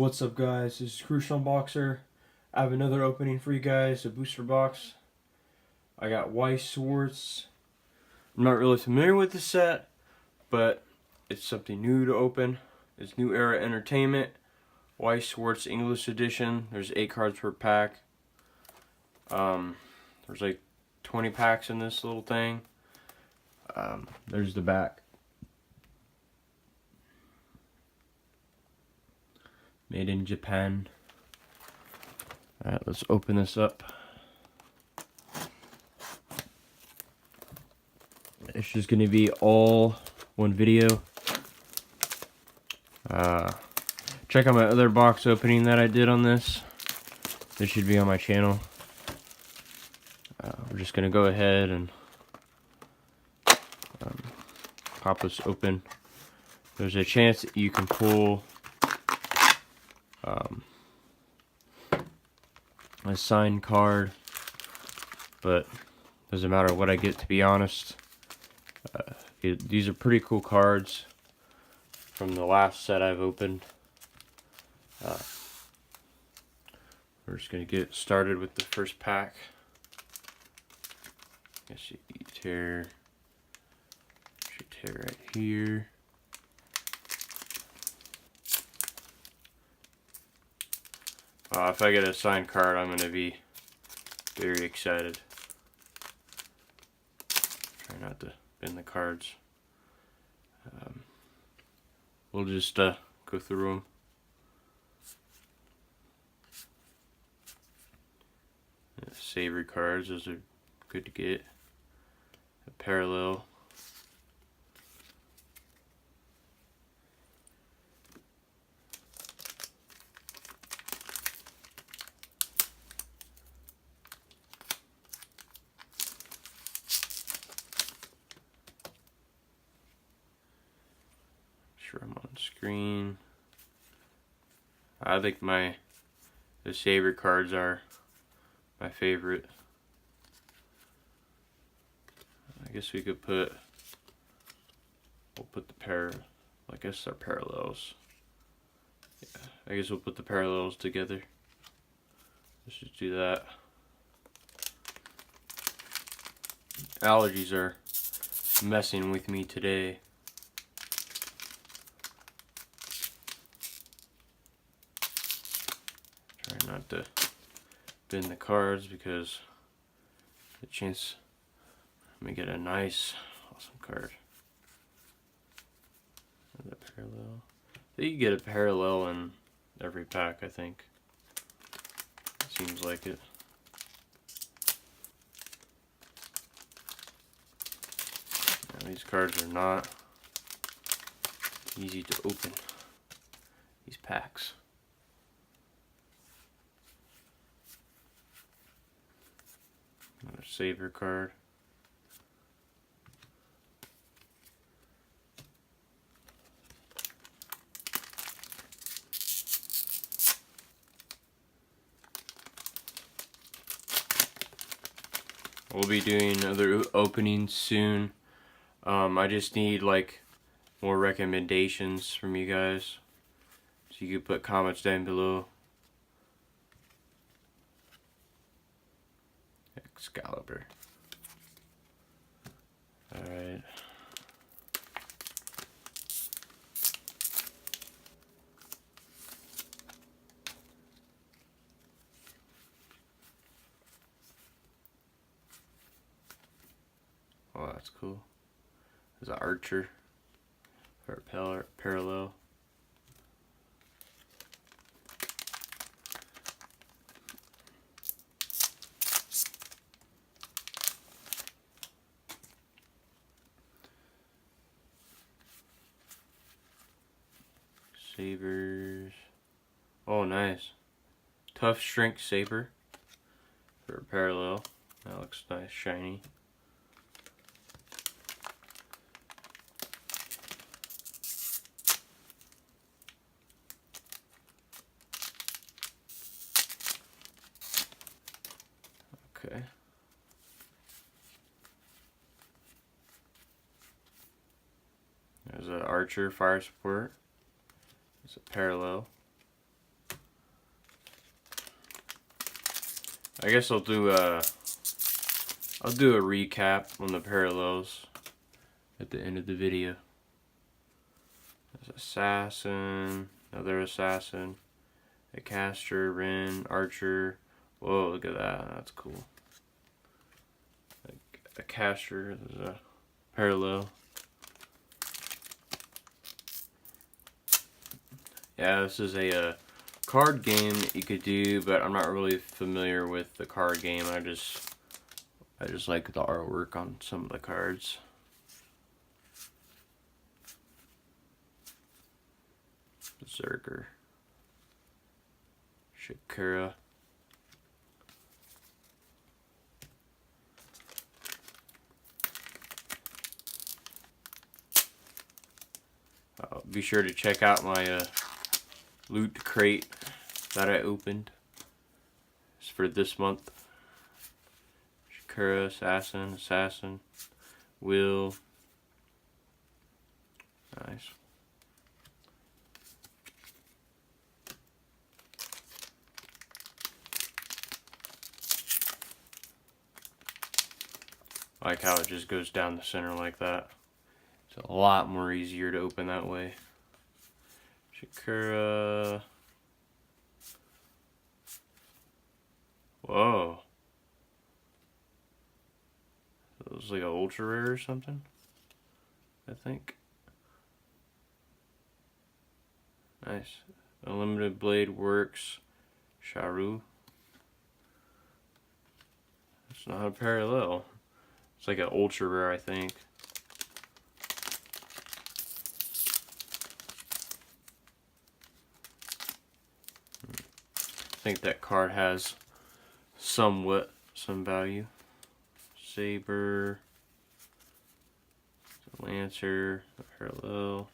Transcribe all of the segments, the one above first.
What's up, guys? This is Crucial Unboxer. I have another opening for you guys, a booster box. I got Weiss Schwarz. I'm not really familiar with this set, but it's something new to open. It's New Era Entertainment, Weiss Schwarz English Edition. There's 8 cards per pack. There's like 20 packs in this little thing. There's the back. Made in Japan. Alright, let's open this up. It's just going to be all one video. Check out my other box opening that I did on this. This should be on my channel. We're just going to go ahead and pop this open. There's a chance that you can pull a signed card, but doesn't matter what I get, to be honest. These are pretty cool cards from the last set I've opened. We're just going to get started with the first pack. I guess you tear right here. If I get a signed card, I'm going to be very excited. Try not to bend the cards. We'll just go through them. Savory cards, those are good to get. A parallel. Sure I'm on screen. I think the Saber cards are my favorite. I guess we could we'll put I guess they're parallels. Yeah, I guess we'll put the parallels together. Let's just do that. Allergies are messing with me today. Try not to bend the cards because the chance let me get a nice awesome card. The parallel. You get a parallel in every pack, I think. Seems like it. Now, these cards are not easy to open. These packs. Another Saver card. We'll be doing other openings soon. I just need like more recommendations from you guys. So you can put comments down below. Excalibur. Alright. Oh, that's cool. There's an archer or a parallel. Sabers. Oh, nice. Tough Strength Saber for a parallel. That looks nice, shiny. Okay. There's an archer fire support. It's a parallel. I guess I'll do a recap on the parallels at the end of the video. There's Assassin, another Assassin, a Caster, Ren, Archer. Whoa, look at that. That's cool. A Caster, there's a parallel. Yeah, this is a card game that you could do, but I'm not really familiar with the card game. I just like the artwork on some of the cards. Berserker, Shakura, be sure to check out my loot crate that I opened. It's for this month. Shakura, Assassin, Will. Nice. I like how it just goes down the center like that. It's a lot more easier to open that way. Shakura. Whoa. It was like an ultra rare or something, I think. Nice. Unlimited Blade works. Sharu. It's not a parallel. It's like an ultra rare, I think. I think that card has some value. Saber, Lancer, parallel.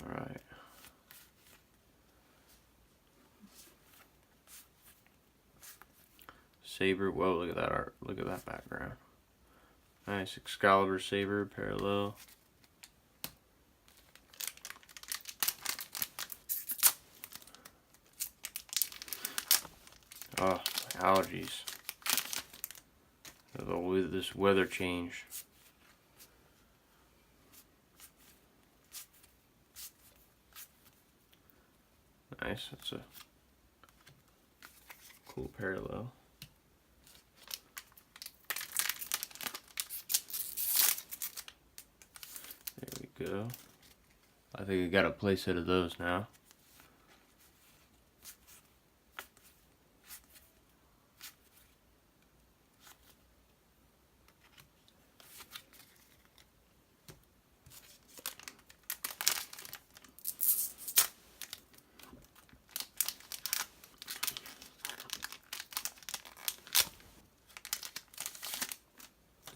All right. Saber. Whoa! Look at that art. Look at that background. Nice. Excalibur Saber parallel. Oh, allergies. With this weather change. Nice. That's a cool parallel. Go. I think I got a playset of those now.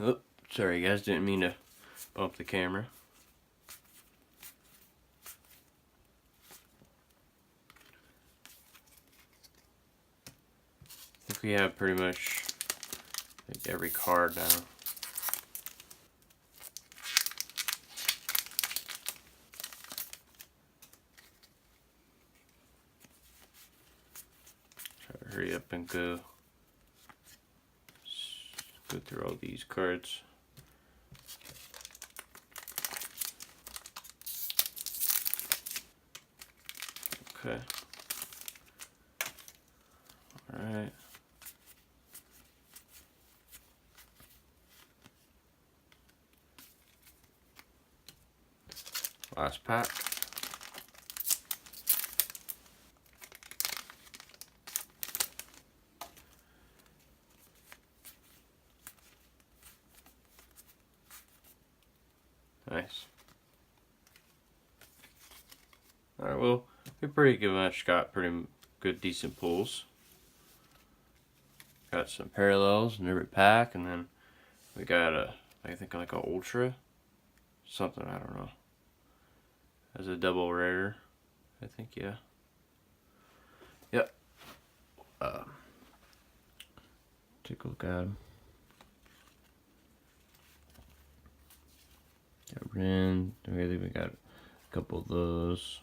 Oh, sorry guys, didn't mean to bump the camera. I think we have pretty much like every card now. Try to hurry up and go through all these cards. Okay. All right. Last pack. Nice. Alright, well, we pretty much got pretty good, decent pulls. Got some parallels in every pack, and then we got I think like a ultra. Something, I don't know. As a double rare, I think, yeah. Yep. Take a look at them. Rin. Okay, I think we got a couple of those.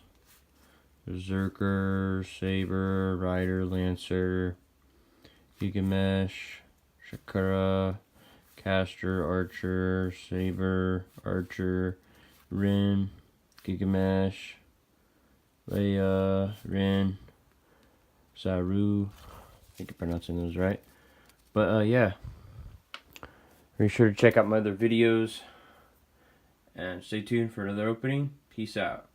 Berserker, Saber, Rider, Lancer, Gigamesh, Shakura, Caster, Archer, Saber, Archer, Rin, Gigamesh, Leia, Rin, Saru. I think I'm pronouncing those right. But yeah, be sure to check out my other videos and stay tuned for another opening. Peace out.